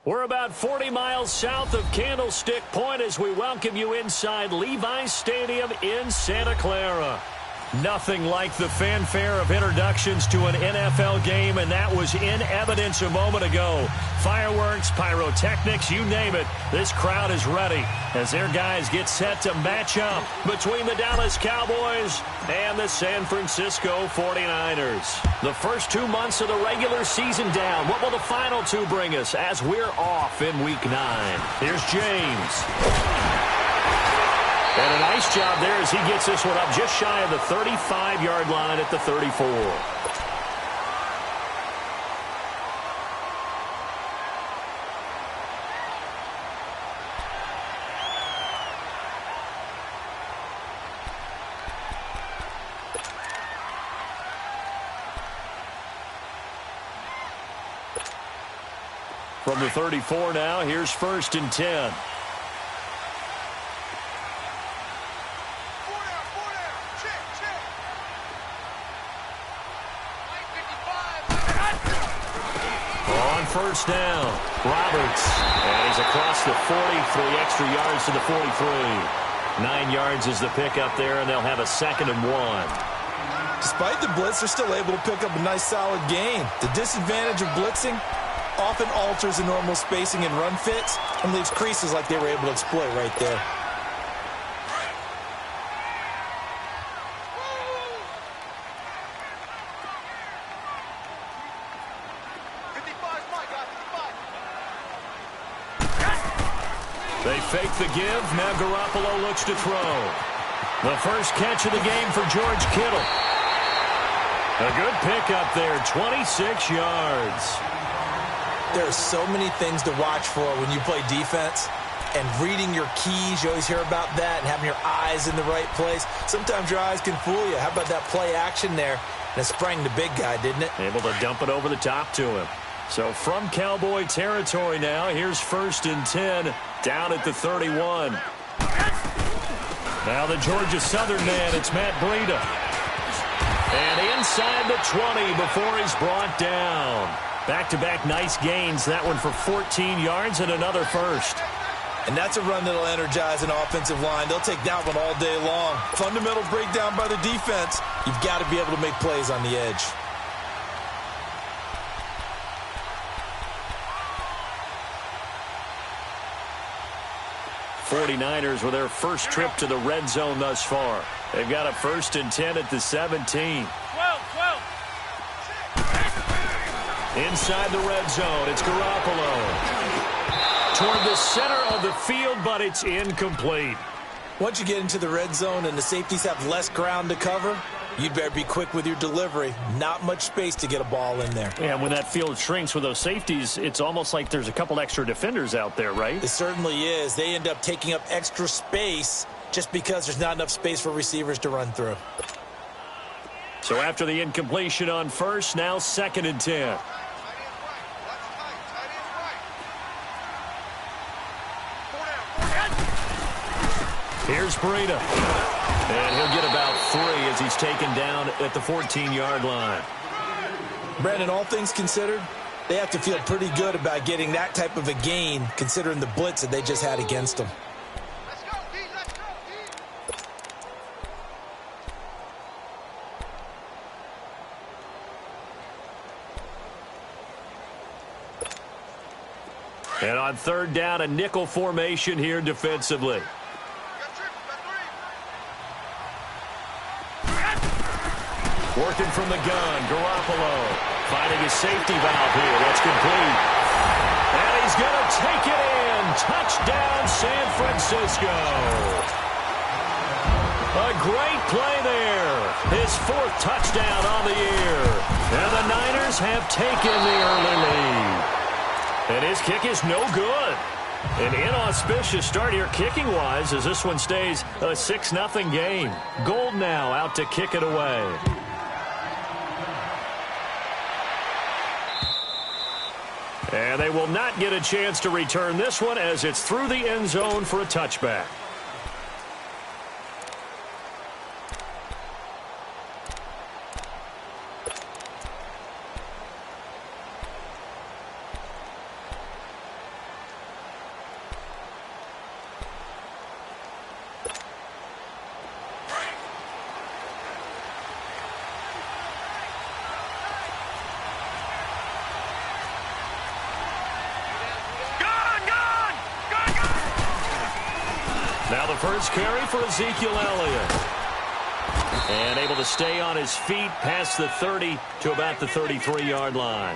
We're about 40 miles south of Candlestick Point as we welcome you inside Levi's Stadium in Santa Clara. Nothing like the fanfare of introductions to an NFL game, and that was in evidence a moment ago. Fireworks, pyrotechnics, you name it. This crowd is ready as their guys get set to match up between the Dallas Cowboys and the San Francisco 49ers. The first 2 months of the regular season down. What will the final two bring us as we're off in Week 9? Here's James. And a nice job there as he gets this one up just shy of the 35-yard line at the 34. From the 34 now, here's 1st and 10. First down, Roberts, and he's across the 40, 3 extra yards to the 43. 9 yards is the pickup there, and they'll have a 2nd and 1. Despite the blitz, they're still able to pick up a nice, solid gain. The disadvantage of blitzing often alters the normal spacing and run fits and leaves creases like they were able to exploit right there. They fake the give. Now Garoppolo looks to throw. The first catch of the game for George Kittle. A good pickup there, 26 yards. There are so many things to watch for when you play defense. And reading your keys, you always hear about that, and having your eyes in the right place. Sometimes your eyes can fool you. How about that play action there? And it sprang the big guy, didn't it? Able to dump it over the top to him. So from Cowboy territory now, here's 1st and 10 down at the 31. Now the Georgia Southern man, it's Matt Breida. And inside the 20 before he's brought down. Back-to-back nice gains, that one for 14 yards and another first. And that's a run that'll energize an offensive line. They'll take that one all day long. Fundamental breakdown by the defense. You've got to be able to make plays on the edge. '49ers with their first trip to the red zone thus far. They've got a 1st and 10 at the 17. 12. Inside the red zone, it's Garoppolo. Toward the center of the field, but it's incomplete. Once you get into the red zone and the safeties have less ground to cover, you'd better be quick with your delivery. Not much space to get a ball in there. Yeah, when that field shrinks with those safeties, it's almost like there's a couple extra defenders out there, right? It certainly is. They end up taking up extra space just because there's not enough space for receivers to run through. So after the incompletion on first, now 2nd and 10. Here's Breida. And he'll get about 3 as he's taken down at the 14-yard line. Brandon, all things considered, they have to feel pretty good about getting that type of a gain considering the blitz that they just had against them. And on 3rd down, a nickel formation here defensively. Working from the gun, Garoppolo finding his safety valve here. That's complete. And he's going to take it in. Touchdown, San Francisco. A great play there. His 4th touchdown on the year. And the Niners have taken the early lead. And his kick is no good. An inauspicious start here kicking-wise as this one stays a 6-0 game. Gold now out to kick it away. And they will not get a chance to return this one as it's through the end zone for a touchback. Now the first carry for Ezekiel Elliott. And able to stay on his feet past the 30 to about the 33-yard line.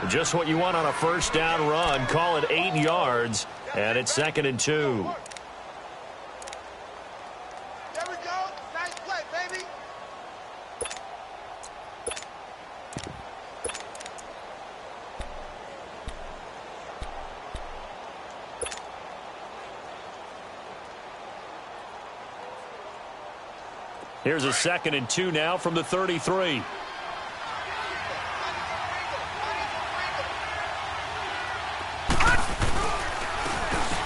Just what you want on a first down run. Call it 8 yards, and it's 2nd and 2. There we go. Nice play, baby. Here's a 2nd and 2 now from the 33.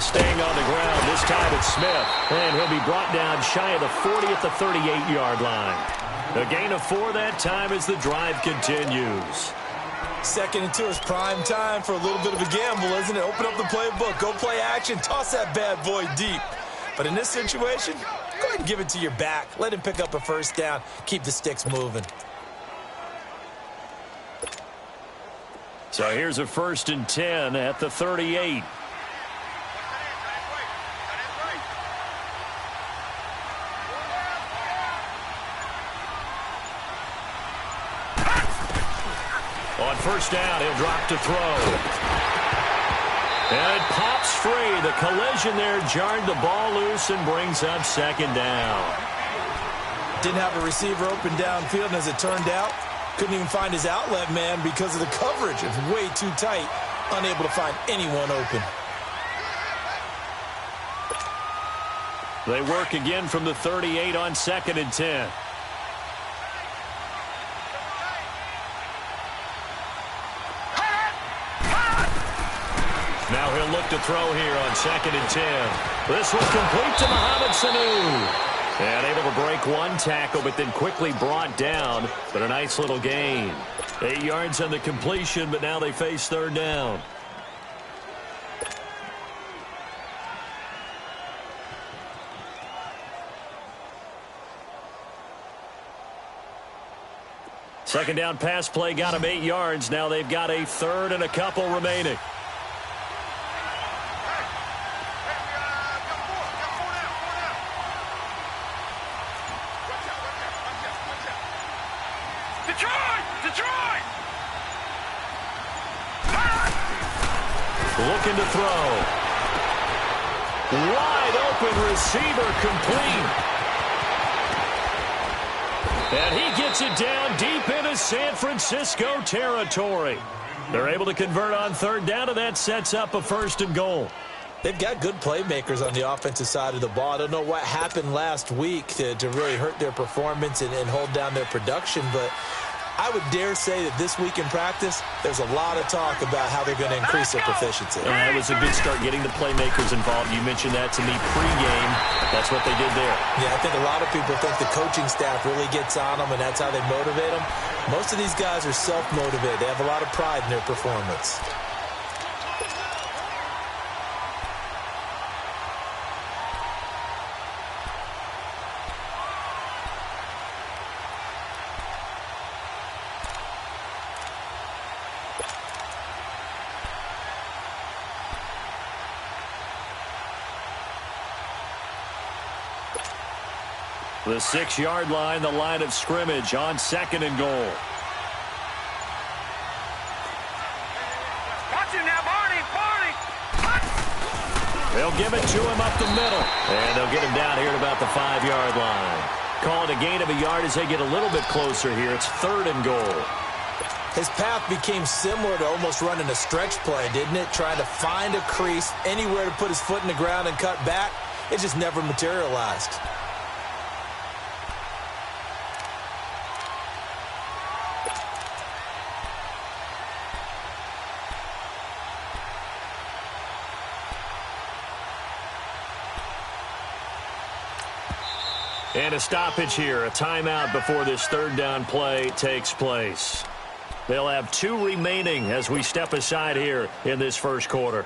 Staying on the ground, this time it's Smith. And he'll be brought down shy of the 40 at the 38-yard line. A gain of 4 that time as the drive continues. 2nd and 2 is prime time for a little bit of a gamble, isn't it? Open up the playbook, go play action, toss that bad boy deep. But in this situation, go ahead and give it to your back. Let him pick up a first down. Keep the sticks moving. So here's a 1st and 10 at the 38. On first down, he'll drop to throw. And it pops free. The collision there jarred the ball loose and brings up 2nd down. Didn't have a receiver open downfield, and as it turned out, couldn't even find his outlet man because of the coverage. It's way too tight, unable to find anyone open. They work again from the 38 on 2nd and 10. Now he'll look to throw here on 2nd and 10. This will complete to Mohamed Sanu. And able to break one tackle, but then quickly brought down. But a nice little gain. 8 yards on the completion, but now they face 3rd down. Second down pass play got him 8 yards. Now they've got a 3rd and a couple remaining. Looking to throw. Wide open receiver complete. And he gets it down deep into San Francisco territory. They're able to convert on 3rd down, and that sets up a 1st and goal. They've got good playmakers on the offensive side of the ball. I don't know what happened last week to really hurt their performance and hold down their production, but I would dare say that this week in practice, there's a lot of talk about how they're going to increase their proficiency. And that was a good start getting the playmakers involved. You mentioned that to me pregame. That's what they did there. Yeah, I think a lot of people think the coaching staff really gets on them, and that's how they motivate them. Most of these guys are self-motivated. They have a lot of pride in their performance. The 6-yard line, the line of scrimmage on 2nd and goal. Watch it now, Barney. They'll give it to him up the middle. And they'll get him down here at about the 5-yard line. Call it a gain of a yard as they get a little bit closer here. It's 3rd and goal. His path became similar to almost running a stretch play, didn't it? Trying to find a crease, anywhere to put his foot in the ground and cut back. It just never materialized. And a stoppage here, a timeout before this 3rd down play takes place. They'll have 2 remaining as we step aside here in this 1st quarter.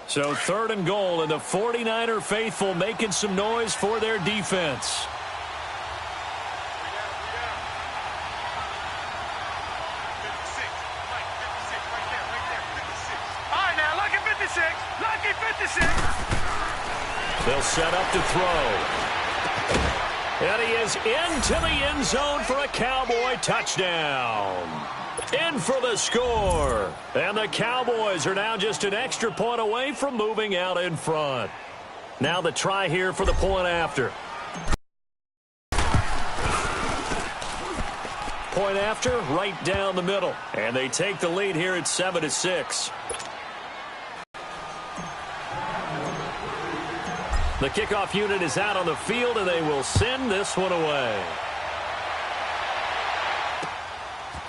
So 3rd and goal, and the 49er faithful making some noise for their defense. 56. Lucky 56. They'll set up to throw. And he is into the end zone for a Cowboy touchdown. In for the score. And the Cowboys are now just an extra point away from moving out in front. Now the try here for the point after. Point after, right down the middle. And they take the lead here at 7-6. The kickoff unit is out on the field, and they will send this one away.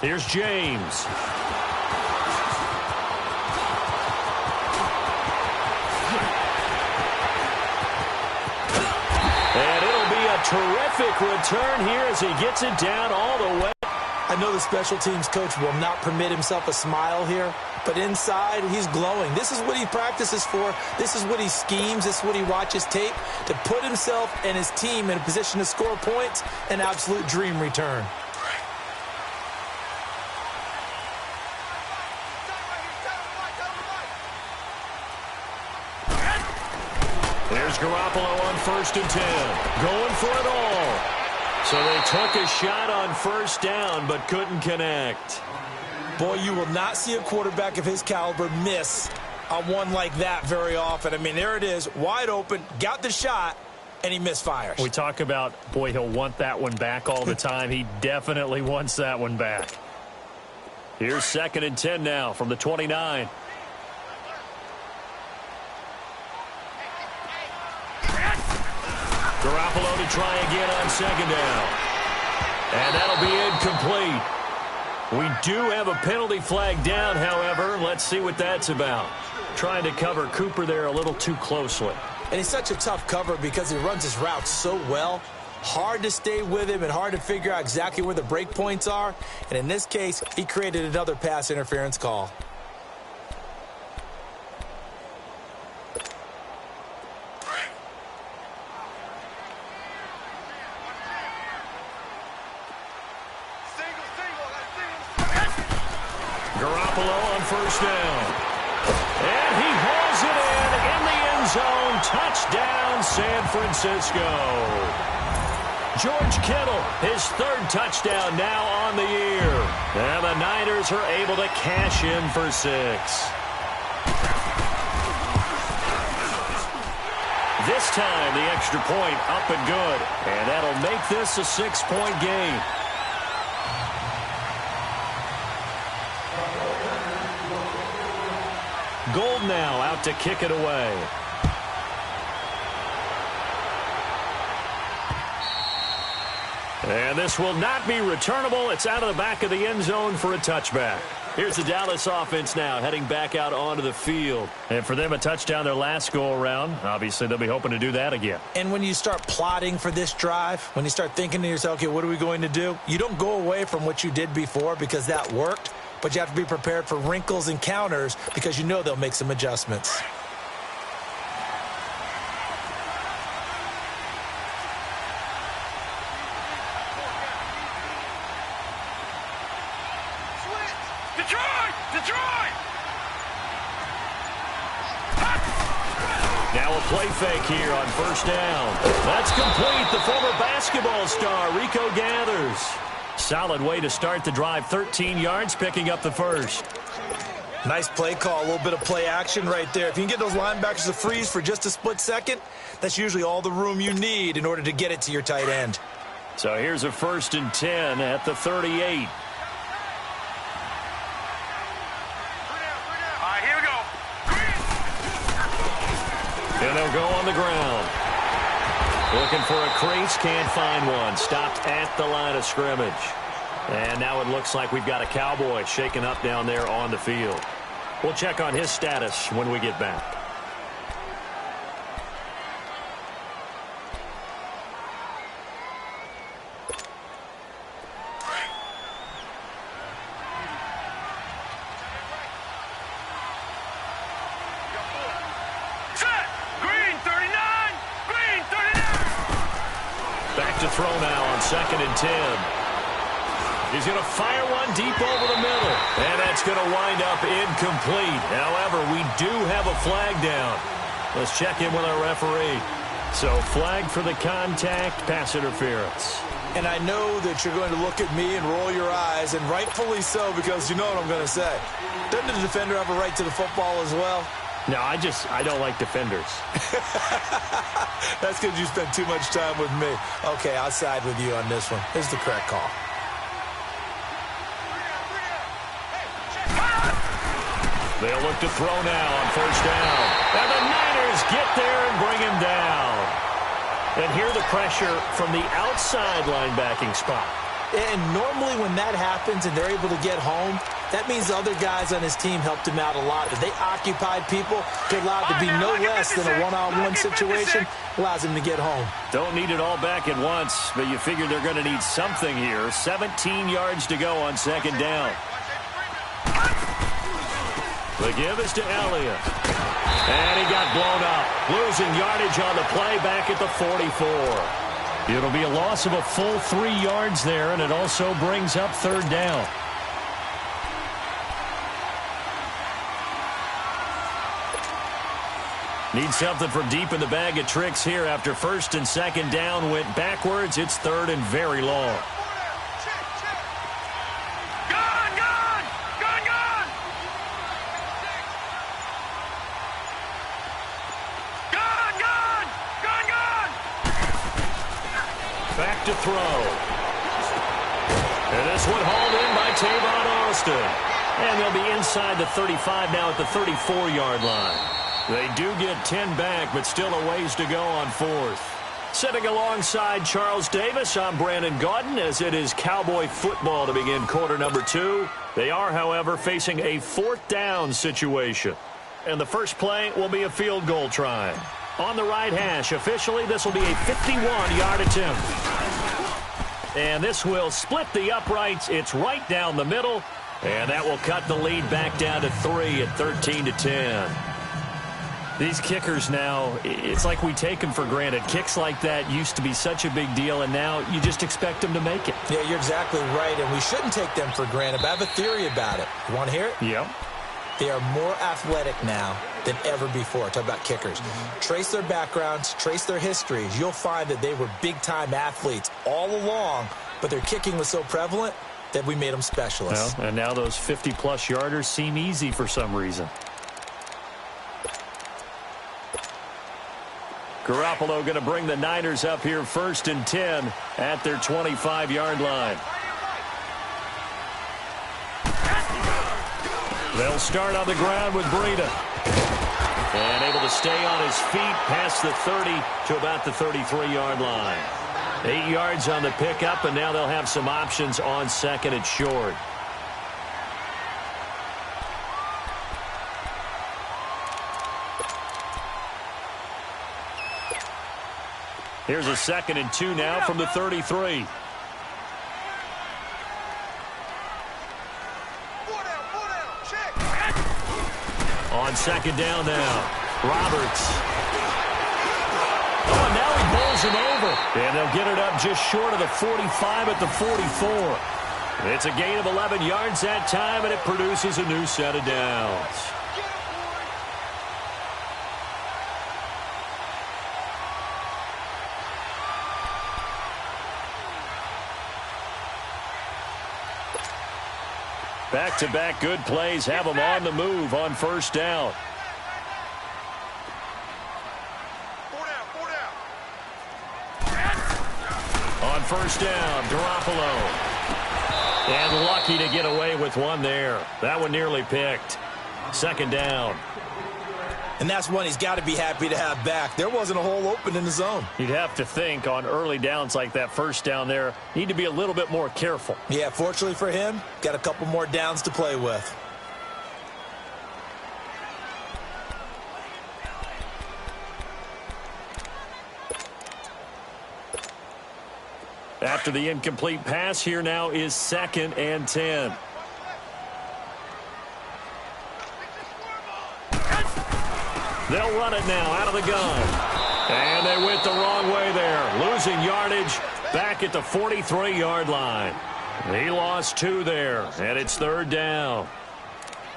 Here's James. And it'll be a terrific return here as he gets it down all the way. I know the special teams coach will not permit himself a smile here, but inside, he's glowing. This is what he practices for. This is what he schemes. This is what he watches tape to put himself and his team in a position to score points. An absolute dream return. There's Garoppolo on 1st and 10. Going for it all. So they took a shot on first down, but couldn't connect. Boy, you will not see a quarterback of his caliber miss on one like that very often. I mean, there it is, wide open, got the shot, and he misfires. We talk about, boy, he'll want that one back all the time. He definitely wants that one back. Here's 2nd and 10 now from the 29. Garoppolo to try again on 2nd down. And that'll be incomplete. We do have a penalty flag down, however. Let's see what that's about. Trying to cover Cooper there a little too closely. And he's such a tough cover because he runs his route so well. Hard to stay with him and hard to figure out exactly where the break points are. And in this case, he created another pass interference call. Garoppolo on 1st down. And he hauls it in the end zone. Touchdown, San Francisco. George Kittle, his 3rd touchdown now on the year. And the Niners are able to cash in for 6. This time, the extra point up and good. And that'll make this a 6-point game. Gold now out to kick it away. And this will not be returnable. It's out of the back of the end zone for a touchback. Here's the Dallas offense now heading back out onto the field. And for them, a touchdown their last go-around. Obviously, they'll be hoping to do that again. And when you start plotting for this drive, when you start thinking to yourself, okay, what are we going to do? You don't go away from what you did before because that worked. But you have to be prepared for wrinkles and counters because you know they'll make some adjustments. Detroit! Detroit! Now a play fake here on 1st down. That's complete. The former basketball star, Rico Gathers. Solid way to start the drive. 13 yards, picking up the 1st. Nice play call, a little bit of play action right there. If you can get those linebackers to freeze for just a split second, that's usually all the room you need in order to get it to your tight end. So here's a 1st and 10 at the 38. All right, here we go. And they'll go on the ground. Looking for a crease, can't find one. Stopped at the line of scrimmage. And now it looks like we've got a Cowboy shaken up down there on the field. We'll check on his status when we get back. Set! Green 39! Green 39! Back to throw now on 2nd and 10. He's going to fire one deep over the middle. And that's going to wind up incomplete. However, we do have a flag down. Let's check in with our referee. So, flag for the contact, pass interference. And I know that you're going to look at me and roll your eyes, and rightfully so, because you know what I'm going to say. Doesn't the defender have a right to the football as well? No, I don't like defenders. That's because you spend too much time with me. Okay, I'll side with you on this one. This is the correct call. They'll look to throw now on first down. And the Niners get there and bring him down. And here the pressure from the outside linebacking spot. And normally when that happens and they're able to get home, that means the other guys on his team helped him out a lot. If they occupied people, to allow it to be no less than a one-on-one situation, allows him to get home. Don't need it all back at once, but you figure they're going to need something here. 17 yards to go on second down. The give is to Elliott. And he got blown up. Losing yardage on the play back at the 44. It'll be a loss of a full 3 yards there, and it also brings up third down. Need something from deep in the bag of tricks here after first and second down went backwards. It's third and very long. Back to throw. And this one hauled in by Tavon Austin. And they'll be inside the 35 now at the 34-yard line. They do get 10 back, but still a ways to go on fourth. Sitting alongside Charles Davis, I'm Brandon Gaudin as it is Cowboy football to begin quarter number 2. They are, however, facing a fourth down situation. And the first play will be a field goal try. On the right hash, officially, this will be a 51-yard attempt. And this will split the uprights. It's right down the middle. And that will cut the lead back down to 3 at 13-10. These kickers now, it's like we take them for granted. Kicks like that used to be such a big deal, and now you just expect them to make it. Yeah, you're exactly right, and we shouldn't take them for granted. But I have a theory about it. You want to hear it? Yep. They are more athletic now than ever before. Talk about kickers. Trace their backgrounds, trace their histories. You'll find that they were big-time athletes all along, but their kicking was so prevalent that we made them specialists. Well, and now those 50-plus yarders seem easy for some reason. Garoppolo going to bring the Niners up here first and 10 at their 25-yard line. They'll start on the ground with Breida. And able to stay on his feet past the 30 to about the 33-yard line. 8 yards on the pickup, and now they'll have some options on second and short. Here's a second and 2 now from the 33. On second down now, Roberts. Oh, now he bowls him over. And they'll get it up just short of the 45 at the 44. It's a gain of 11 yards that time, and it produces a new set of downs. Back-to-back good plays have them on the move on first down. On first down, Garoppolo. And lucky to get away with one there. That one nearly picked. Second down. And that's one he's got to be happy to have back. There wasn't a hole open in the zone. You'd have to think on early downs like that first down there, need to be a little bit more careful. Yeah, fortunately for him, got a couple more downs to play with. After the incomplete pass, here now is second and 10. They'll run it now out of the gun. And they went the wrong way there. Losing yardage back at the 43-yard line. He lost 2 there, and it's 3rd down.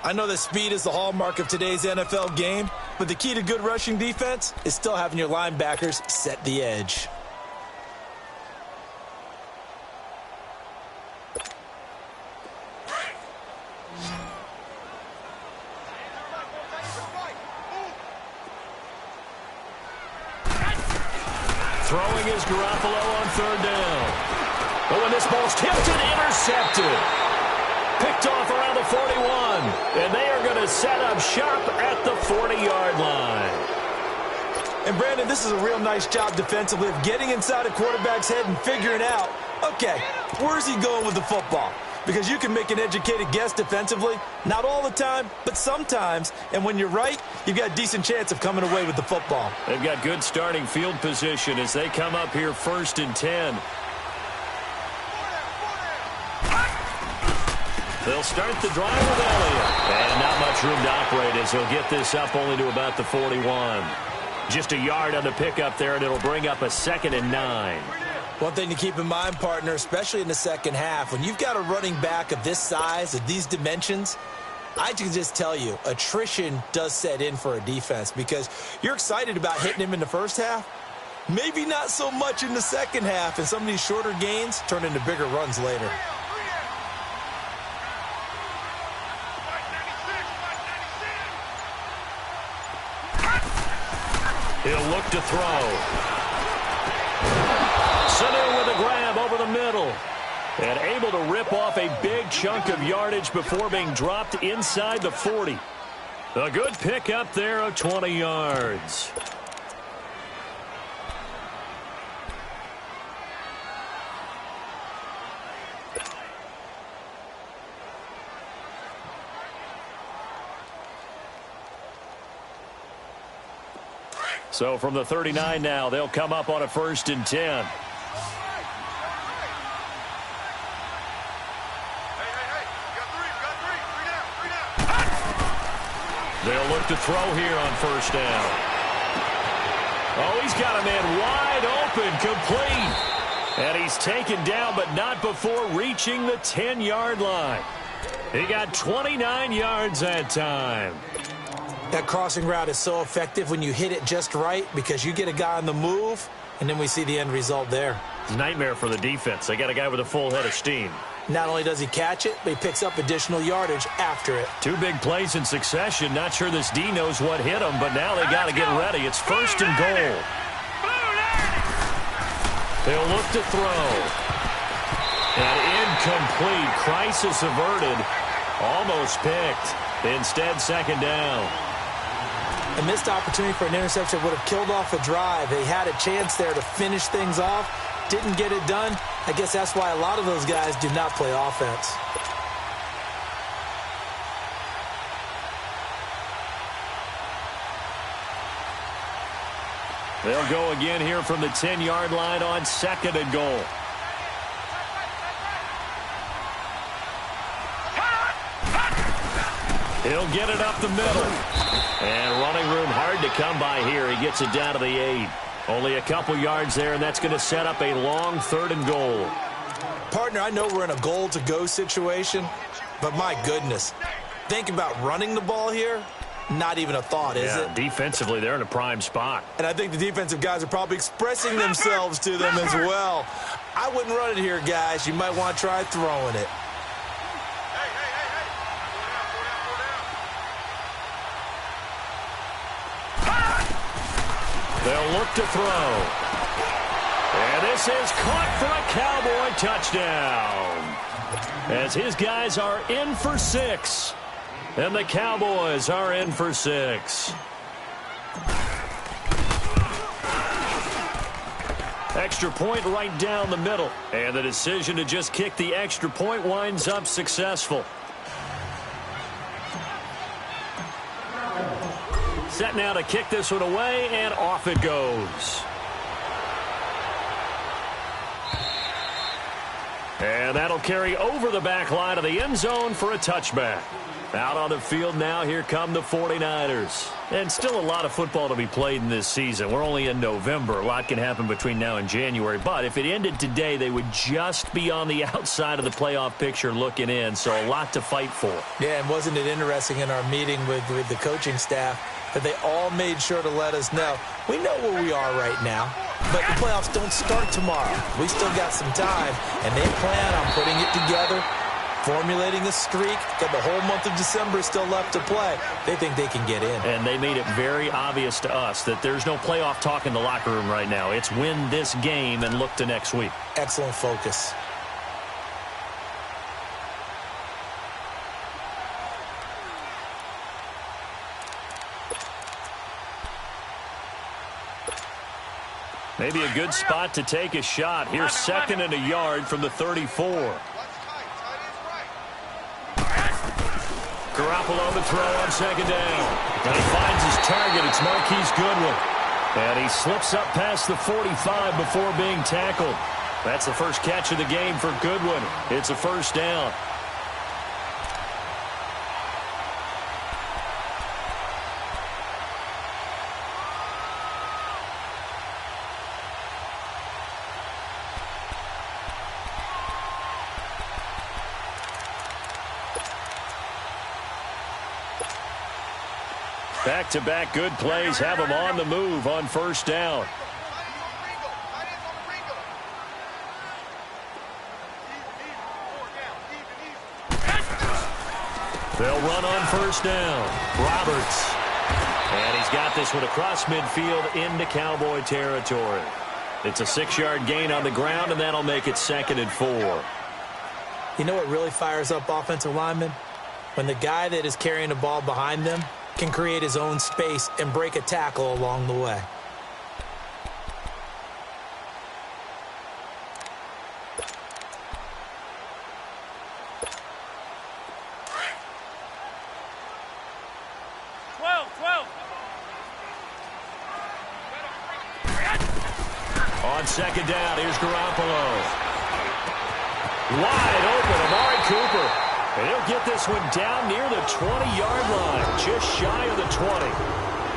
I know that speed is the hallmark of today's NFL game, but the key to good rushing defense is still having your linebackers set the edge. Throwing is Garoppolo on 3rd down. But when this ball's tipped and intercepted. Picked off around the 41. And they are going to set up shop at the 40-yard line. And, Brandon, this is a real nice job defensively of getting inside a quarterback's head and figuring out, okay, where's he going with the football? Because you can make an educated guess defensively, not all the time, but sometimes. And when you're right, you've got a decent chance of coming away with the football. They've got good starting field position as they come up here 1st and 10. They'll start the drive with Elliott. And not much room to operate as he'll get this up only to about the 41. Just a yard on the pickup there, and it'll bring up a 2nd and 9. One thing to keep in mind, partner, especially in the second half, when you've got a running back of this size, of these dimensions, I can just tell you, attrition does set in for a defense because you're excited about hitting him in the first half. Maybe not so much in the second half, and some of these shorter gains turn into bigger runs later. He'll look to throw. Sanu with a grab over the middle. And able to rip off a big chunk of yardage before being dropped inside the 40. A good pick up there of 20 yards. So from the 39 now, they'll come up on a 1st and 10. They'll look to throw here on 1st down. Oh, he's got a man wide open, complete. And he's taken down, but not before reaching the 10-yard line. He got 29 yards that time. That crossing route is so effective when you hit it just right because you get a guy on the move, and then we see the end result there. It's a nightmare for the defense. They got a guy with a full head of steam. Not only does he catch it, but he picks up additional yardage after it. 2 big plays in succession. Not sure this D knows what hit him, but now they got to get ready. It's 1st and goal. They'll look to throw. And incomplete. Crisis averted. Almost picked. Instead, 2nd down. A missed opportunity for an interception would have killed off a drive. They had a chance there to finish things off. Didn't get it done. I guess that's why a lot of those guys do not play offense. They'll go again here from the 10-yard line on 2nd and goal. He'll get it up the middle. And running room hard to come by here. He gets it down to the 8. Only a couple yards there, and that's going to set up a long 3rd and goal. Partner, I know we're in a goal-to-go situation, but my goodness, think about running the ball here. Not even a thought, is it? Defensively, they're in a prime spot. And I think the defensive guys are probably expressing themselves to them as well. I wouldn't run it here, guys. You might want to try throwing it. They'll look to throw. And this is caught for a Cowboy touchdown. As his guys are in for 6. And the Cowboys are in for 6. Extra point right down the middle. And the decision to just kick the extra point winds up successful. Set now to kick this one away, and off it goes. And that'll carry over the back line of the end zone for a touchback. Out on the field now, here come the 49ers. And still a lot of football to be played in this season. We're only in November. A lot can happen between now and January. But if it ended today, they would just be on the outside of the playoff picture looking in. So a lot to fight for. Yeah, and wasn't it interesting in our meeting with the coaching staff that they all made sure to let us know, we know where we are right now, but the playoffs don't start tomorrow. We still got some time, and they plan on putting it together, formulating a streak. Got the whole month of December still left to play. They think they can get in. And they made it very obvious to us that there's no playoff talk in the locker room right now. It's win this game and look to next week. Excellent focus. Maybe a good spot to take a shot. Here's 2nd and a yard from the 34. Garoppolo to throw on 2nd down. And he finds his target. It's Marquise Goodwin. And he slips up past the 45 before being tackled. That's the first catch of the game for Goodwin. It's a first down. Back-to-back good plays have him on the move on first down. They'll run on first down. Roberts. And he's got this one across midfield into Cowboy territory. It's a 6-yard gain on the ground, and that'll make it 2nd and 4. You know what really fires up offensive linemen? When the guy that is carrying the ball behind them can create his own space and break a tackle along the way. On 2nd down, here's Garoppolo. Wide open, Amari Cooper. And he'll get this one down near the 20-yard line, just shy of the 20.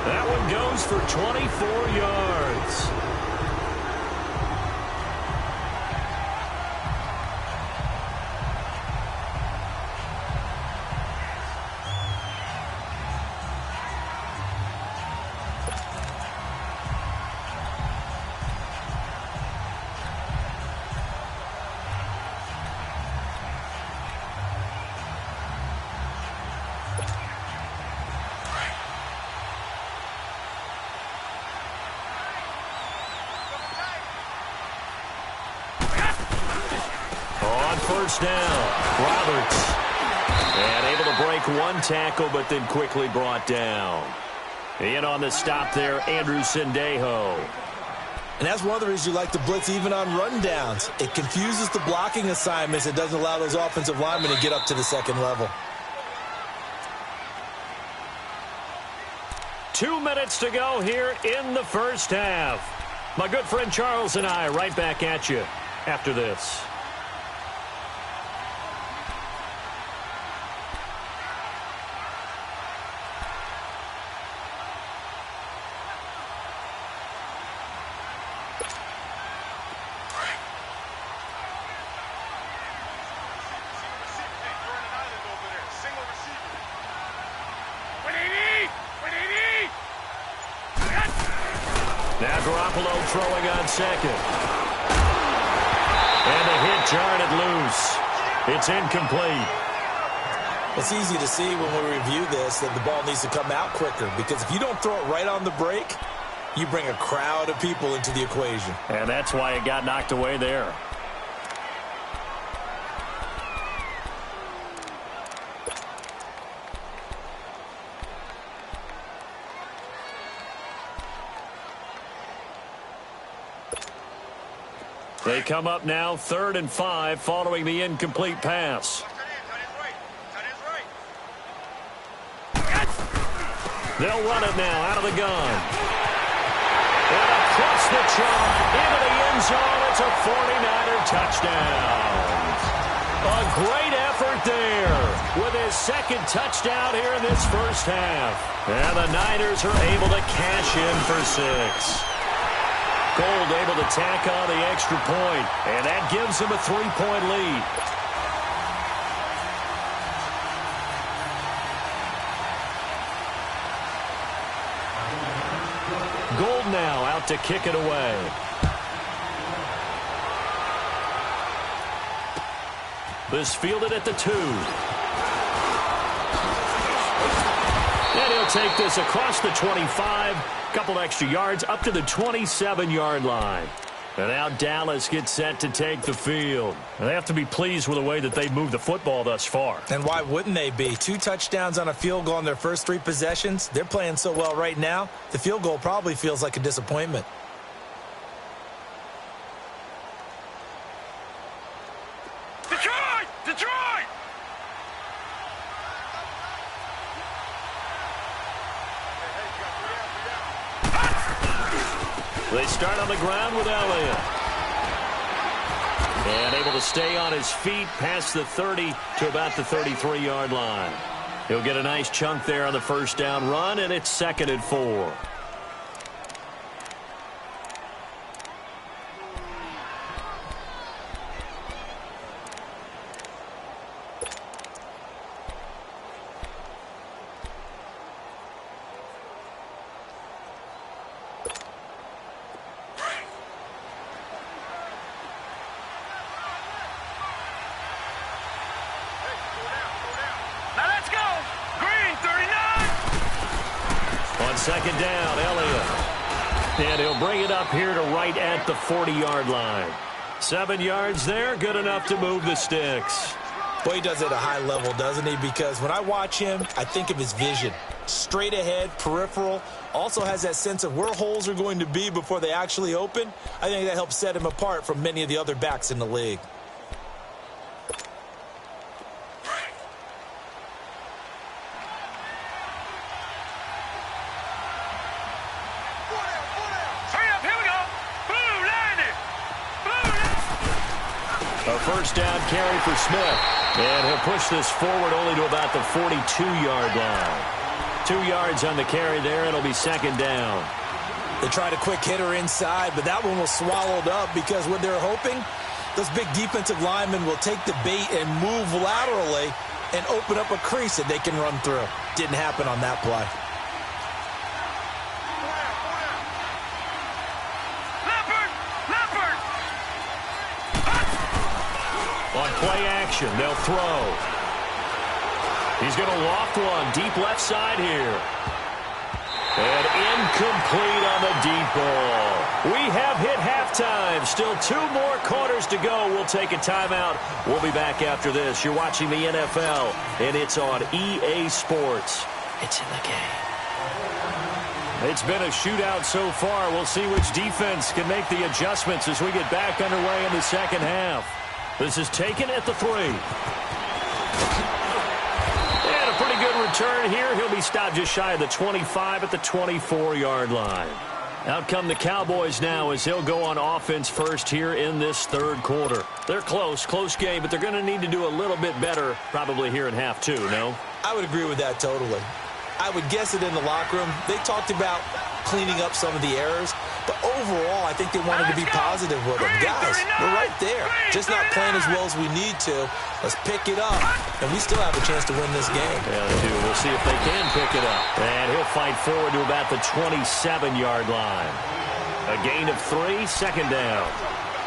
That one goes for 24 yards. First down, Roberts. And able to break one tackle, but then quickly brought down. In on the stop there, Andrew Sendejo. And that's one of the reasons you like to blitz even on rundowns. It confuses the blocking assignments. It doesn't allow those offensive linemen to get up to the second level. 2 minutes to go here in the first half. My good friend Charles and I right back at you after this. Now Garoppolo throwing on 2nd. And a hit jarred loose. It's incomplete. It's easy to see when we review this that the ball needs to come out quicker, because if you don't throw it right on the break, you bring a crowd of people into the equation. And that's why it got knocked away there. They come up now 3rd and 5 following the incomplete pass. They'll run it now out of the gun. And across the chalk into the end zone. It's a 49er touchdown. A great effort there with his second touchdown here in this first half. And the Niners are able to cash in for 6. Gold able to tack on the extra point, and that gives him a 3-point lead. Gold now out to kick it away. This fielded at the 2. And he'll take this across the 25. Couple extra yards up to the 27-yard line. And now Dallas gets set to take the field. And they have to be pleased with the way that they've moved the football thus far. And why wouldn't they be? 2 touchdowns on a field goal in their first 3 possessions. They're playing so well right now, the field goal probably feels like a disappointment. Detroit! Detroit! They start on the ground with Elliott. And able to stay on his feet past the 30 to about the 33-yard line. He'll get a nice chunk there on the first down run, and it's 2nd and 4. Second down, Elliott. And he'll bring it up here to right at the 40-yard line. 7 yards there, good enough to move the sticks. Boy, he does it at a high level, doesn't he? Because when I watch him, I think of his vision. Straight ahead, peripheral. Also has that sense of where holes are going to be before they actually open. I think that helps set him apart from many of the other backs in the league. First down carry for Smith. And he'll push this forward only to about the 42-yard line. 2 yards on the carry there. It'll be 2nd down. They tried a quick hitter inside, but that one was swallowed up because what they're hoping, those big defensive linemen will take the bait and move laterally and open up a crease that they can run through. Didn't happen on that play. On play action, they'll throw. He's going to loft one deep left side here. And incomplete on the deep ball. We have hit halftime. Still 2 more quarters to go. We'll take a timeout. We'll be back after this. You're watching the NFL, and it's on EA Sports. It's in the game. It's been a shootout so far. We'll see which defense can make the adjustments as we get back underway in the second half. This is taken at the 3. And a pretty good return here. He'll be stopped just shy of the 25 at the 24-yard line. Out come the Cowboys now as he'll go on offense first here in this 3rd quarter. They're close game, but they're going to need to do a little bit better probably here in half 2, no? I would agree with that totally. I would guess it in the locker room. They talked about cleaning up some of the errors, but overall, I think they wanted to be positive with them. Guys, we're right there. Just not playing as well as we need to. Let's pick it up, and we still have a chance to win this game. Yeah, they do. We'll see if they can pick it up. And he'll fight forward to about the 27-yard line. A gain of 3, 2nd down.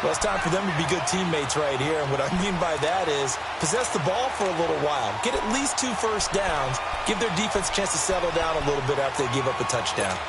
Well, it's time for them to be good teammates right here, and what I mean by that is possess the ball for a little while. Get at least 2 first downs. Give their defense a chance to settle down a little bit after they give up a touchdown.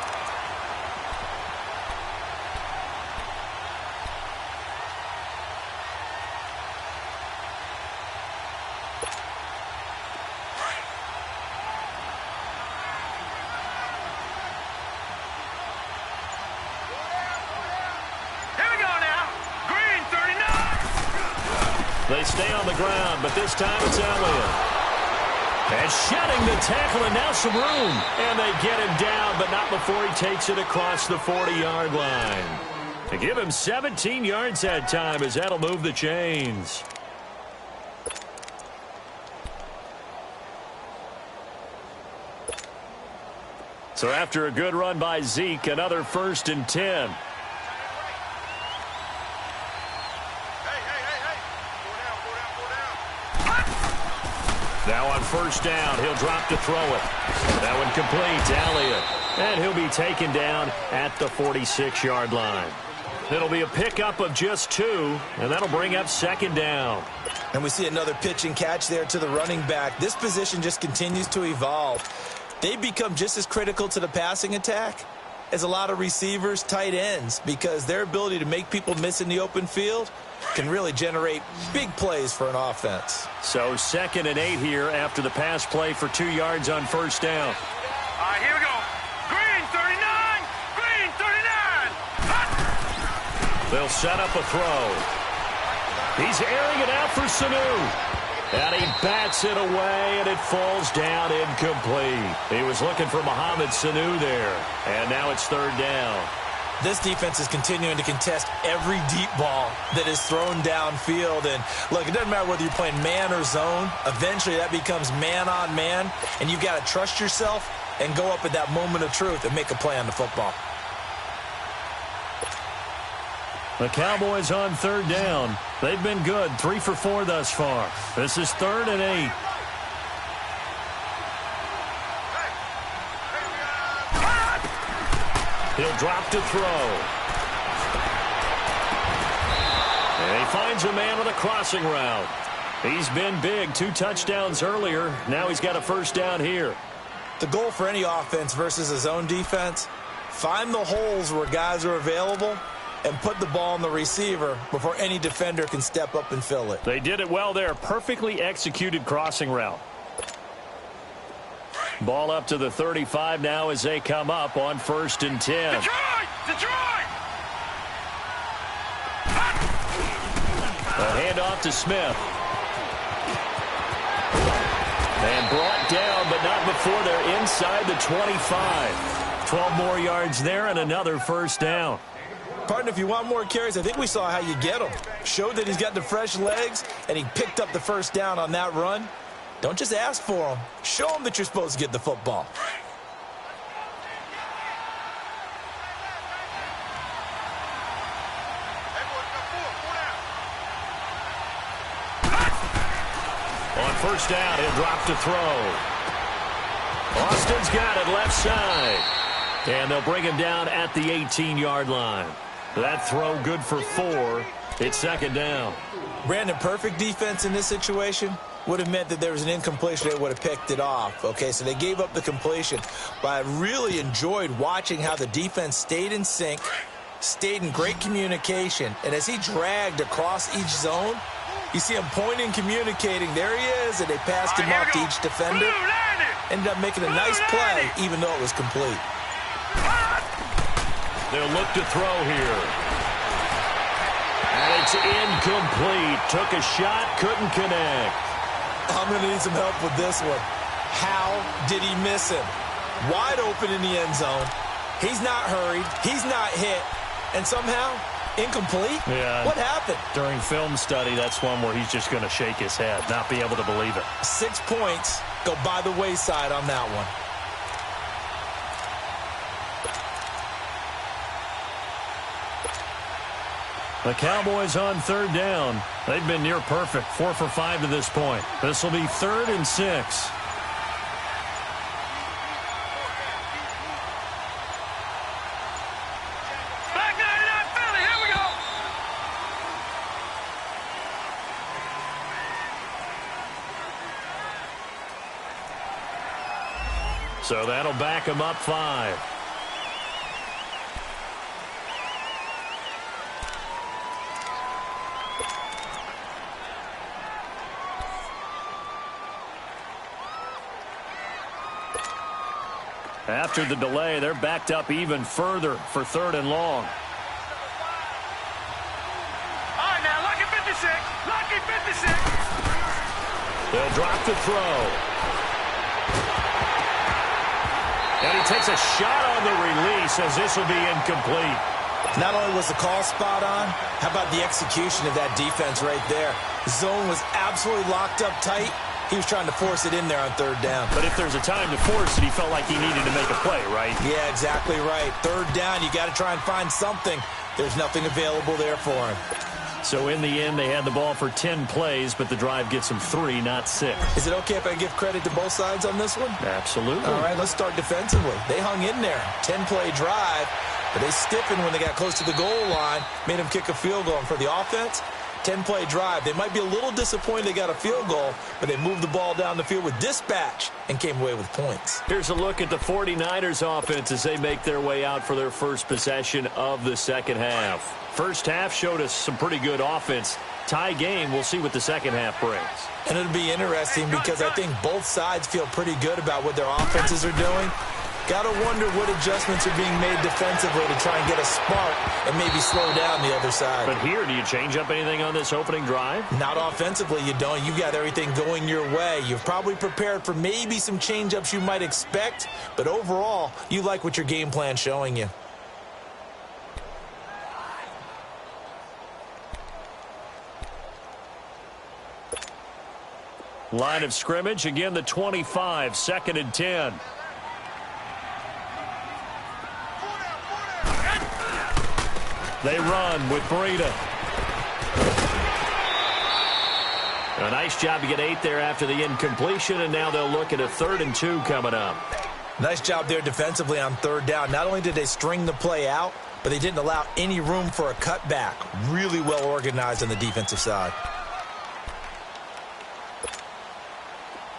They stay on the ground, but this time it's Elliott. And shedding the tackle, and now some room. And they get him down, but not before he takes it across the 40-yard line. They give him 17 yards that time as that'll move the chains. So after a good run by Zeke, another 1st and 10. Now on 1st down, he'll drop to throw it. That one complete to Elliott. And he'll be taken down at the 46-yard line. It'll be a pickup of just 2, and that'll bring up 2nd down. And we see another pitch and catch there to the running back. This position just continues to evolve. They become just as critical to the passing attack as a lot of receivers, tight ends, because their ability to make people miss in the open field can really generate big plays for an offense. So 2nd and 8 here after the pass play for 2 yards on 1st down. All right, here we go. Green 39. Green 39. Hot. They'll set up a throw. He's airing it out for Sanu. And he bats it away, and it falls down incomplete. He was looking for Mohamed Sanu there. And now it's 3rd down. This defense is continuing to contest every deep ball that is thrown downfield. And, look, it doesn't matter whether you're playing man or zone. Eventually that becomes man on man, and you've got to trust yourself and go up at that moment of truth and make a play on the football. The Cowboys on 3rd down. They've been good, 3 for 4 thus far. This is 3rd and 8. He'll drop to throw. And he finds a man with a crossing route. He's been big, 2 touchdowns earlier. Now he's got a 1st down here. The goal for any offense versus a zone defense, find the holes where guys are available and put the ball on the receiver before any defender can step up and fill it. They did it well there. Perfectly executed crossing route. Ball up to the 35 now as they come up on 1st and 10. Detroit! Detroit! A handoff to Smith. And brought down, but not before they're inside the 25. 12 more yards there and another 1st down. Partner, if you want more carries, I think we saw how you get them. Showed that he's got the fresh legs, and he picked up the 1st down on that run. Don't just ask for them. Show them that you're supposed to get the football. On 1st down, he'll drop to throw. Austin's got it left side. And they'll bring him down at the 18-yard line. That throw good for 4. It's 2nd down. Brandon, perfect defense in this situation would have meant that there was an incompletion. They would have picked it off. Okay, so they gave up the completion. But I really enjoyed watching how the defense stayed in sync, stayed in great communication. And as he dragged across each zone, you see him pointing, communicating. There he is, and they passed him off to each defender. Ended up making a nice play, even though it was complete. They'll look to throw here. And it's incomplete. Took a shot, couldn't connect. I'm going to need some help with this one. How did he miss him? Wide open in the end zone. He's not hurried. He's not hit. And somehow, incomplete? Yeah. What happened? During film study, that's one where he's just going to shake his head, not be able to believe it. 6 points go by the wayside on that one. The Cowboys on 3rd down. They've been near perfect, 4 for 5 to this point. This will be 3rd and 6. Back 99 Philly, here we go! So that'll back him up 5. After the delay, they're backed up even further for 3rd and long. All right, now, lucky 56. Lucky 56. They'll drop the throw. And he takes a shot on the release as this will be incomplete. Not only was the call spot on, how about the execution of that defense right there? The zone was absolutely locked up tight, He was trying to force it in there on third down. But if there's a time to force it, he felt like he needed to make a play, right? Yeah, exactly right. Third down, you got to try and find something. There's nothing available there for him. So in the end, they had the ball for 10 plays, but the drive gets them 3, not 6. Is it okay if I give credit to both sides on this one? Absolutely. All right, let's start defensively. They hung in there. 10-play drive, but they stiffened when they got close to the goal line, made them kick a field goal. And for the offense, 10-play drive. They might be a little disappointed they got a field goal, but they moved the ball down the field with dispatch and came away with points. Here's a look at the 49ers offense as they make their way out for their first possession of the second half. First half showed us some pretty good offense. Tie game, we'll see what the second half brings. And it'll be interesting because I think both sides feel pretty good about what their offenses are doing. Got to wonder what adjustments are being made defensively to try and get a spark and maybe slow down the other side. But here, do you change up anything on this opening drive? Not offensively, you don't. You've got everything going your way. You've probably prepared for maybe some change-ups you might expect, but overall, you like what your game plan's showing you. Line of scrimmage, again the 25, 2nd and 10. They run with Breida. A nice job to get 8 there after the incompletion, and now they'll look at a 3rd and 2 coming up. Nice job there defensively on third down. Not only did they string the play out, but they didn't allow any room for a cutback. Really well organized on the defensive side.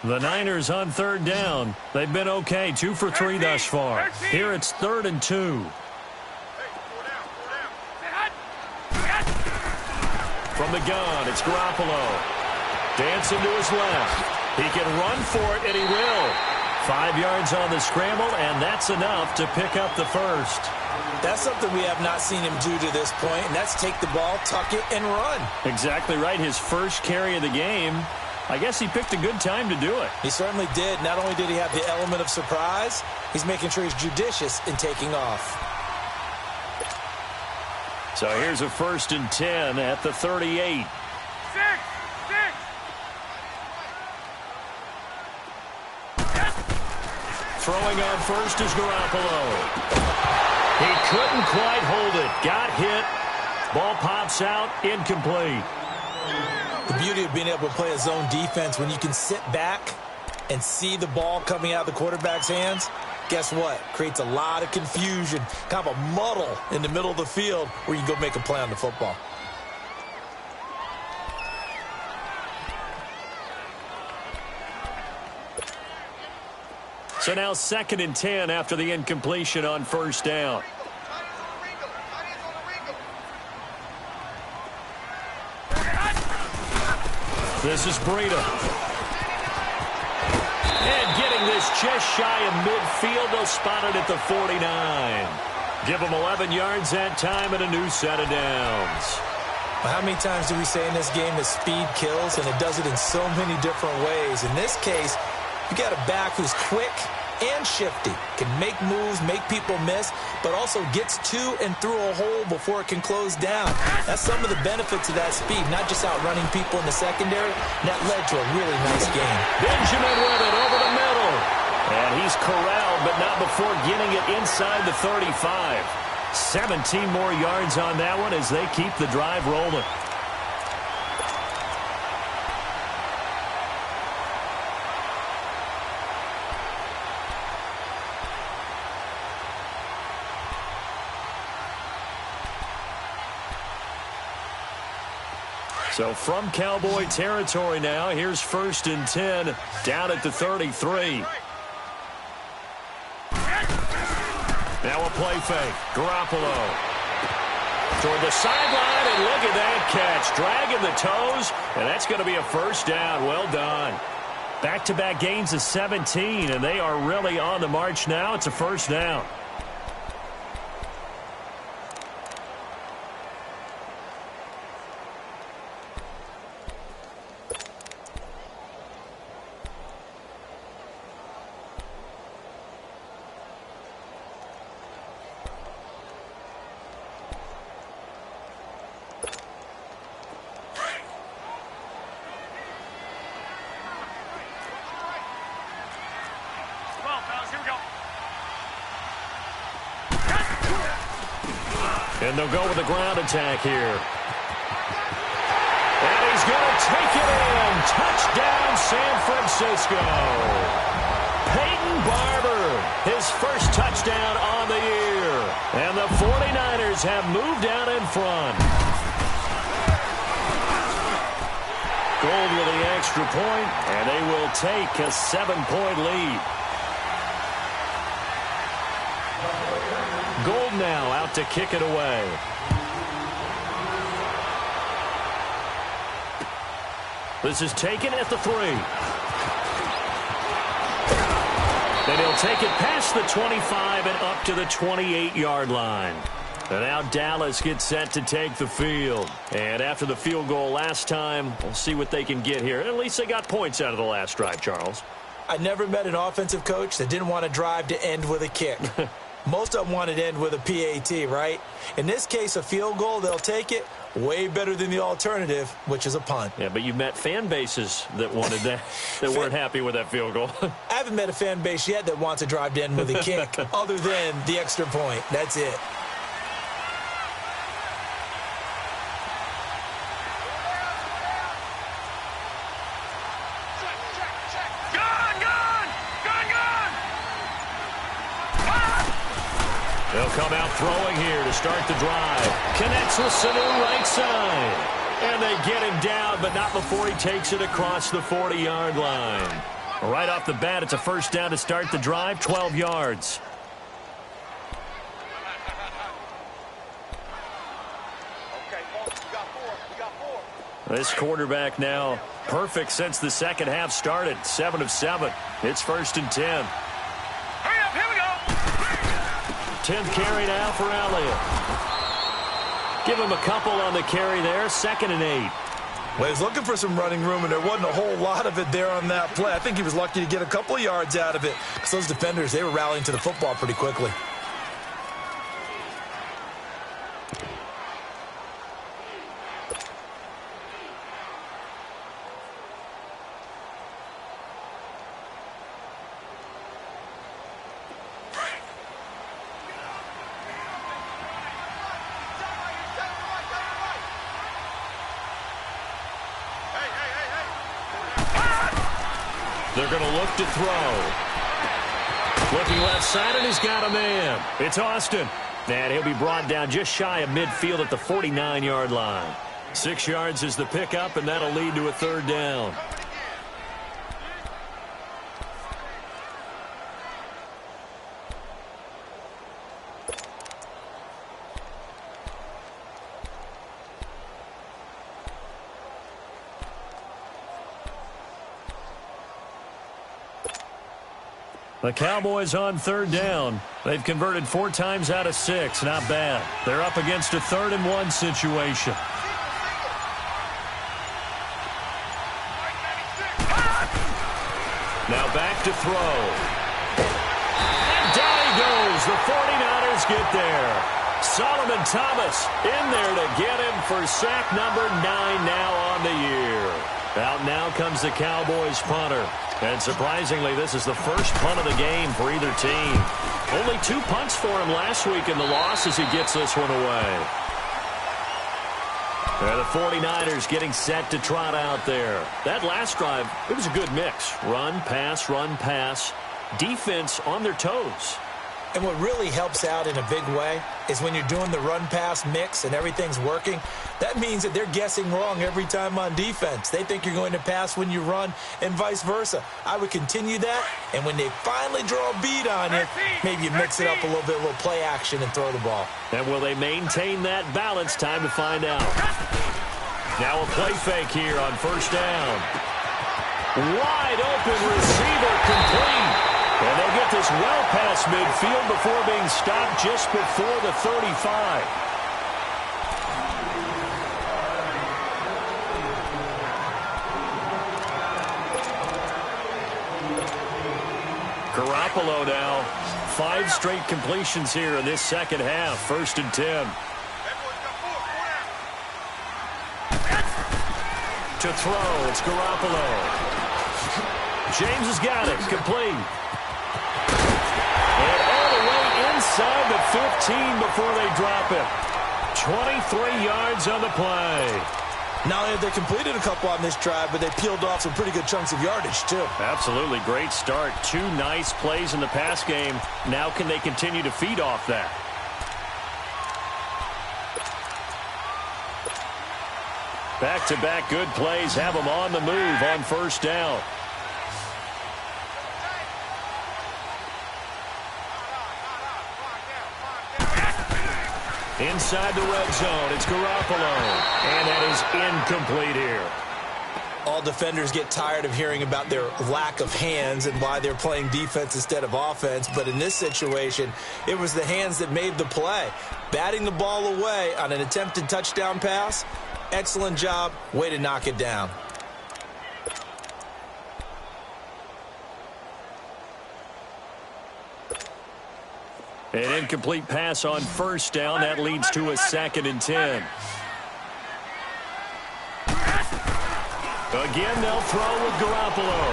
The Niners on third down. They've been okay, 2 for 3 thus far. Here it's 3rd and 2. From the gun, it's Garoppolo. Dancing to his left. He can run for it, and he will. 5 yards on the scramble, and that's enough to pick up the first. That's something we have not seen him do to this point, and that's take the ball, tuck it, and run. Exactly right. His first carry of the game. I guess he picked a good time to do it. He certainly did. Not only did he have the element of surprise, he's making sure he's judicious in taking off. So here's a 1st and 10 at the 38. 6. Throwing on first is Garoppolo. He couldn't quite hold it. Got hit. Ball pops out. Incomplete. The beauty of being able to play a zone defense when you can sit back and see the ball coming out of the quarterback's hands, guess what? Creates a lot of confusion, kind of a muddle in the middle of the field where you can go make a play on the football. So now 2nd and 10 after the incompletion on first down. This is Breida. And getting this just shy of midfield. They'll spot it at the 49. Give them 11 yards that time and a new set of downs. Well, how many times do we say in this game that speed kills, and it does it in so many different ways? In this case, you got a back who's quick and shifty, can make moves, make people miss, but also gets to and through a hole before it can close down. That's some of the benefits of that speed, not just outrunning people in the secondary. And that led to a really nice game. Benjamin with it over the middle. And he's corralled, but not before getting it inside the 35. 17 more yards on that one as they keep the drive rolling. So from Cowboy territory now, here's 1st and 10 down at the 33. Now a play fake. Garoppolo toward the sideline, and look at that catch. Dragging the toes, and that's going to be a first down. Well done. Back-to-back gains of 17, and they are really on the march now. It's a first down. And they'll go with the ground attack here. And he's going to take it in. Touchdown, San Francisco. Peyton Barber, his first touchdown on the year. And the 49ers have moved out in front. Gold with the extra point, and they will take a 7-point lead. Gold now out to kick it away. This is taken at the 3. Then he'll take it past the 25 and up to the 28-yard line. And now Dallas gets set to take the field. And after the field goal last time, we'll see what they can get here. At least they got points out of the last drive, Charles. I never met an offensive coach that didn't want to drive to end with a kick. Most of them wanted to end with a PAT, right? In this case, a field goal, they'll take it. Way better than the alternative, which is a punt. Yeah, but you met fan bases that wanted that, that weren't happy with that field goal. I haven't met a fan base yet that wants to drive to end with a kick other than the extra point. That's it. They'll come out throwing here to start the drive. Connects with Sanu right side. And they get him down, but not before he takes it across the 40-yard line. Right off the bat, it's a first down to start the drive, 12 yards. This quarterback now perfect since the second half started. 7 of 7. It's 1st and 10. Hurry up, here we go. 10th carry now for Elliott. Give him a couple on the carry there. 2nd and 8. Well, he's looking for some running room, and there wasn't a whole lot of it there on that play. I think he was lucky to get a couple of yards out of it because those defenders, they were rallying to the football pretty quickly. They're going to look to throw. Looking left side, and he's got a man. It's Austin. And he'll be brought down just shy of midfield at the 49-yard line. 6 yards is the pickup, and that'll lead to a 3rd down. The Cowboys on 3rd down. They've converted 4 times out of 6. Not bad. They're up against a 3rd and 1 situation. Now back to throw. And down he goes. The 49ers get there. Solomon Thomas in there to get him for sack number 9 now on the year. Out now comes the Cowboys punter. And surprisingly, this is the first punt of the game for either team. Only 2 punts for him last week in the loss as he gets this one away. And the 49ers getting set to trot out there. That last drive, it was a good mix. Run, pass, defense on their toes. And what really helps out in a big way is when you're doing the run-pass mix and everything's working, that means that they're guessing wrong every time on defense. They think you're going to pass when you run and vice versa. I would continue that, and when they finally draw a beat on you, maybe you mix it up a little bit, a little play action and throw the ball. And will they maintain that balance? Time to find out. Now a play fake here on 1st down. Wide open receiver complete. And they'll get this well past midfield before being stopped just before the 35. Garoppolo now. 5 straight completions here in this second half. 1st and 10. To throw, it's Garoppolo. James has got it. Complete. And all the way inside the 15 before they drop it. 23 yards on the play. Not only have they completed a couple on this drive, but they peeled off some pretty good chunks of yardage, too. Absolutely great start. 2 nice plays in the pass game. Now can they continue to feed off that? Back-to-back good plays have them on the move on first down. Inside the red zone, it's Garoppolo. And that is incomplete here. All defenders get tired of hearing about their lack of hands and why they're playing defense instead of offense. But in this situation, it was the hands that made the play. Batting the ball away on an attempted touchdown pass, excellent job. Way to knock it down. An incomplete pass on first down. That leads to a 2nd and 10. Again, they'll throw with Garoppolo.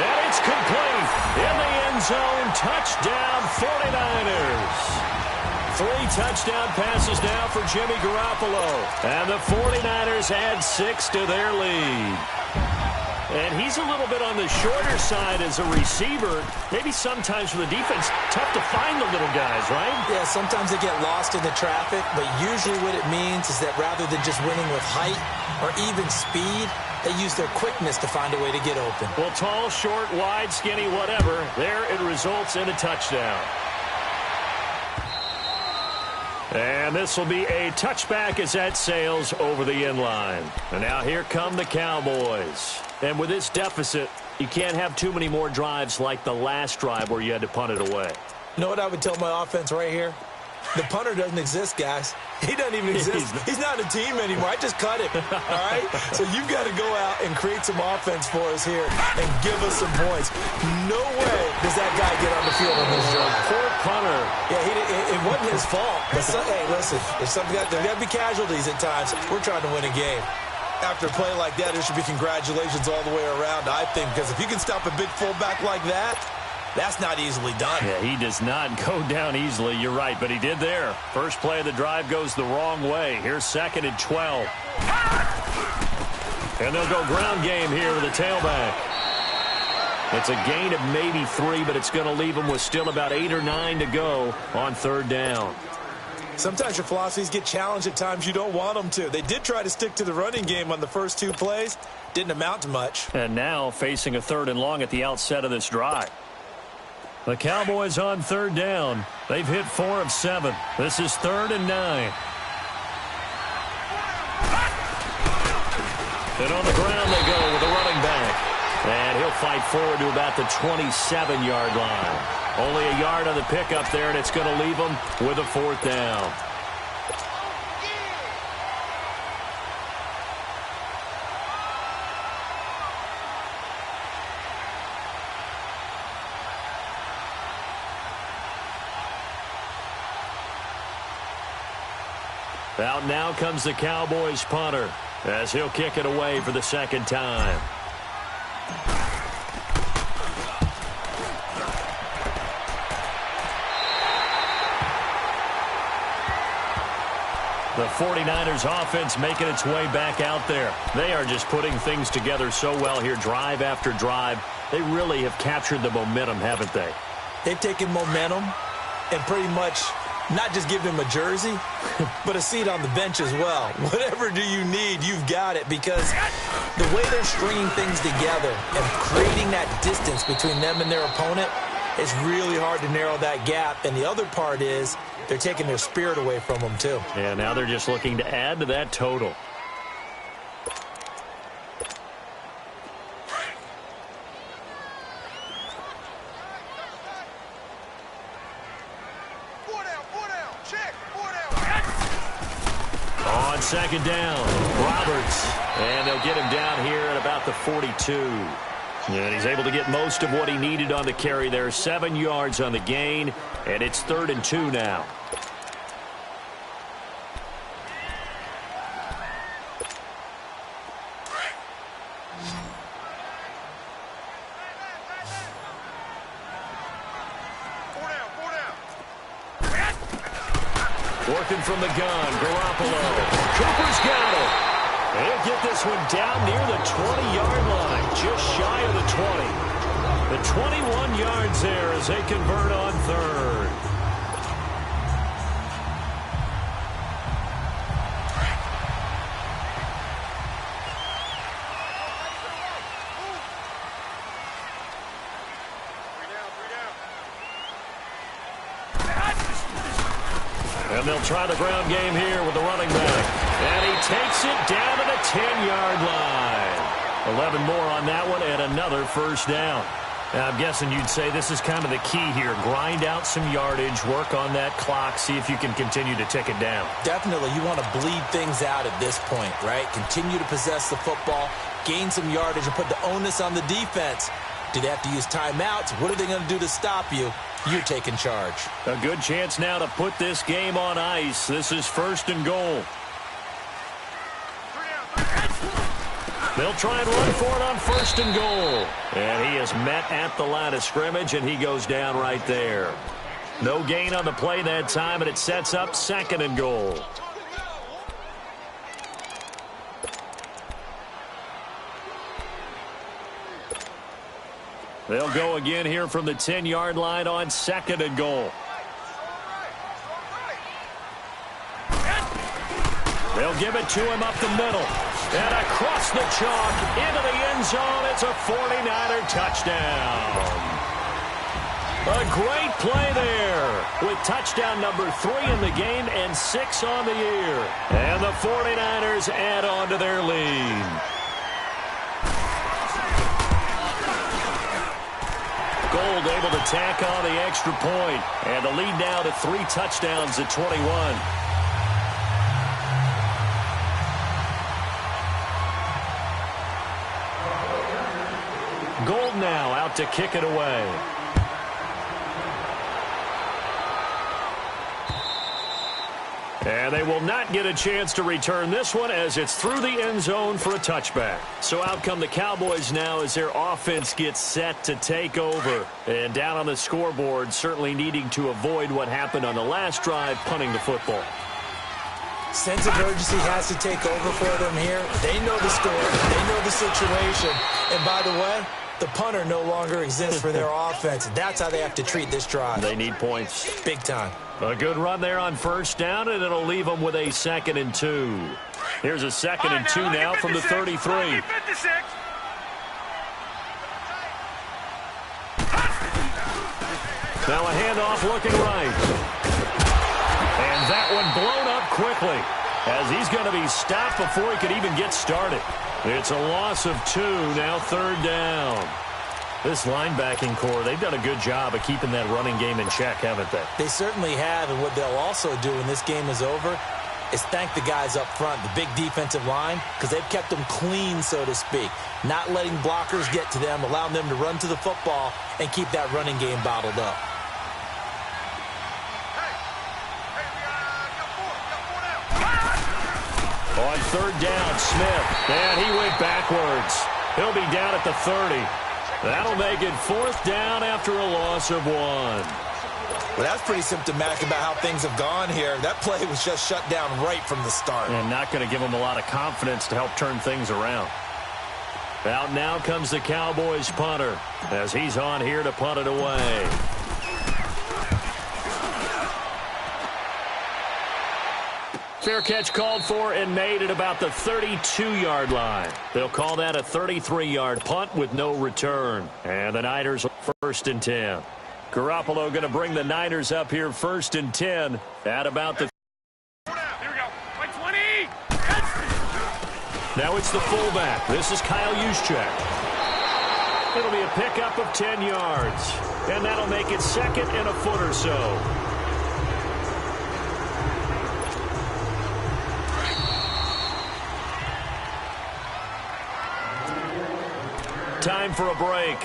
And it's complete. In the end zone. Touchdown, 49ers. 3 touchdown passes now for Jimmy Garoppolo. And the 49ers add 6 to their lead. And he's a little bit on the shorter side as a receiver. Maybe sometimes for the defense, tough to find the little guys, right? Yeah, sometimes they get lost in the traffic, but usually what it means is that rather than just winning with height or even speed, they use their quickness to find a way to get open. Well, tall, short, wide, skinny, whatever, there it results in a touchdown. And this will be a touchback as that sails over the end line. And now here come the Cowboys. And with this deficit, you can't have too many more drives like the last drive where you had to punt it away. You know what I would tell my offense right here? The punter doesn't exist, guys. He doesn't even exist. He's not a team anymore. I just cut him, all right? So you've got to go out and create some offense for us here and give us some points. No way does that guy get on the field on this drive. Poor punter. Yeah, it wasn't his fault. But hey, listen, there's got to be casualties at times. We're trying to win a game. After a play like that, there should be congratulations all the way around, I think, because if you can stop a big fullback like that, that's not easily done. Yeah, he does not go down easily. You're right, but he did there. First play of the drive goes the wrong way. Here's 2nd and 12. And they'll go ground game here with a tailback. It's a gain of maybe 3, but it's going to leave them with still about 8 or 9 to go on 3rd down. Sometimes your philosophies get challenged at times you don't want them to. They did try to stick to the running game on the first 2 plays. Didn't amount to much. And now facing a 3rd and long at the outset of this drive. The Cowboys on 3rd down. They've hit 4 of 7. This is 3rd and 9. And on the ground they go with the running back. And he'll fight forward to about the 27-yard line. Only a yard on the pickup there, and it's going to leave them with a 4th down. Out now comes the Cowboys punter as he'll kick it away for the 2nd time. The 49ers offense making its way back out there. They are just putting things together so well here, drive after drive. They really have captured the momentum, haven't they? They've taken momentum and pretty much not just given him a jersey, but a seat on the bench as well. Whatever do you need, you've got it, because the way they're stringing things together and creating that distance between them and their opponent, it's really hard to narrow that gap. And the other part is they're taking their spirit away from them, too. Yeah, now they're just looking to add to that total. On 2nd down, Roberts. And they'll get him down here at about the 42. And he's able to get most of what he needed on the carry there. 7 yards on the gain, and it's 3rd and 2 now. Working from the gun, Garoppolo. Cooper's got it. They'll get this one down near the 20-yard line, just shy of the 20. The 21 yards there as they convert on third. And they'll try the ground game here with the running back. And he takes it down to the 10-yard line. 11 more on that one and another first down. Now, I'm guessing you'd say this is kind of the key here. Grind out some yardage, work on that clock, see if you can continue to tick it down. Definitely. You want to bleed things out at this point, right? Continue to possess the football, gain some yardage, and put the onus on the defense. Do they have to use timeouts? What are they going to do to stop you? You're taking charge. A good chance now to put this game on ice. This is first and goal. They'll try and run for it on first and goal. And he is met at the line of scrimmage, and he goes down right there. No gain on the play that time, and it sets up second and goal. They'll go again here from the 10-yard line on second and goal. They'll give it to him up the middle. And across the chalk into the end zone. It's a 49er touchdown. A great play there with touchdown number 3 in the game and 6 on the year. And the 49ers add on to their lead. Gold able to tack on the extra point. And the lead now to 3 touchdowns at 21. Gold now out to kick it away. And they will not get a chance to return this one as it's through the end zone for a touchback. So out come the Cowboys now as their offense gets set to take over. And down on the scoreboard, certainly needing to avoid what happened on the last drive, punting the football. Sense of urgency has to take over for them here. They know the score. They know the situation. And by the way, the punter no longer exists for their offense. That's how they have to treat this drive. They need points. Big time. A good run there on first down, and it'll leave them with a 2nd and 2. Here's a 2nd and 2 now from the 33. Now a handoff looking right. And that one blown up quickly as he's going to be stopped before he could even get started. It's a loss of 2, now 3rd down. This linebacking core, they've done a good job of keeping that running game in check, haven't they? They certainly have, and what they'll also do when this game is over is thank the guys up front, the big defensive line, because they've kept them clean, so to speak. Not letting blockers get to them, allowing them to run to the football and keep that running game bottled up. On 3rd down, Smith. And he went backwards. He'll be down at the 30. That'll make it 4th down after a loss of 1. Well, that's pretty symptomatic about how things have gone here. That play was just shut down right from the start. And not going to give them a lot of confidence to help turn things around. Out now comes the Cowboys punter as he's on here to punt it away. Fair catch called for and made at about the 32-yard line. They'll call that a 33-yard punt with no return. And the Niners 1st and 10. Garoppolo going to bring the Niners up here 1st and 10 at about the... Here we go. By 20. Now it's the fullback. This is Kyle Juszczyk. It'll be a pickup of 10 yards. And that'll make it 2nd and a foot or so. Time for a break.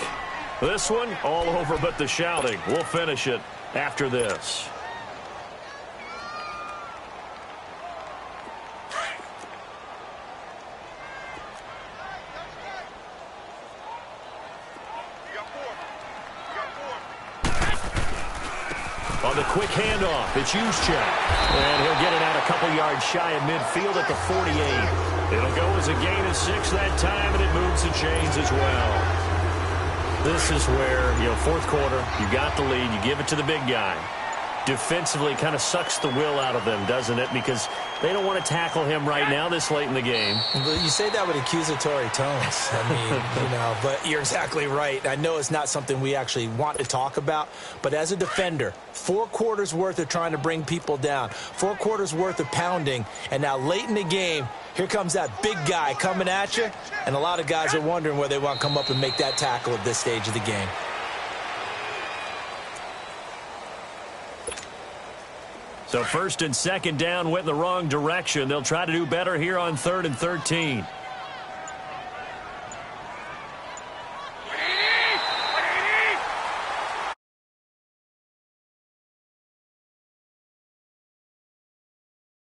This one, all over but the shouting. We'll finish it after this. On the quick handoff, it's Juszczyk. And he'll get it out a couple yards shy of midfield at the 48. It'll go as a gain of 6 that time, and it moves the chains as well. This is where, fourth quarter, you got the lead, you give it to the big guy. Defensively kind of sucks the will out of them, doesn't it? Because they don't want to tackle him right now this late in the game. But you say that with accusatory tones. I mean, but you're exactly right. I know it's not something we actually want to talk about, but as a defender, 4 quarters worth of trying to bring people down, 4 quarters worth of pounding, and now late in the game, here comes that big guy coming at you, and a lot of guys are wondering where they want to come up and make that tackle at this stage of the game. So first and second down went in the wrong direction. They'll try to do better here on 3rd and 13.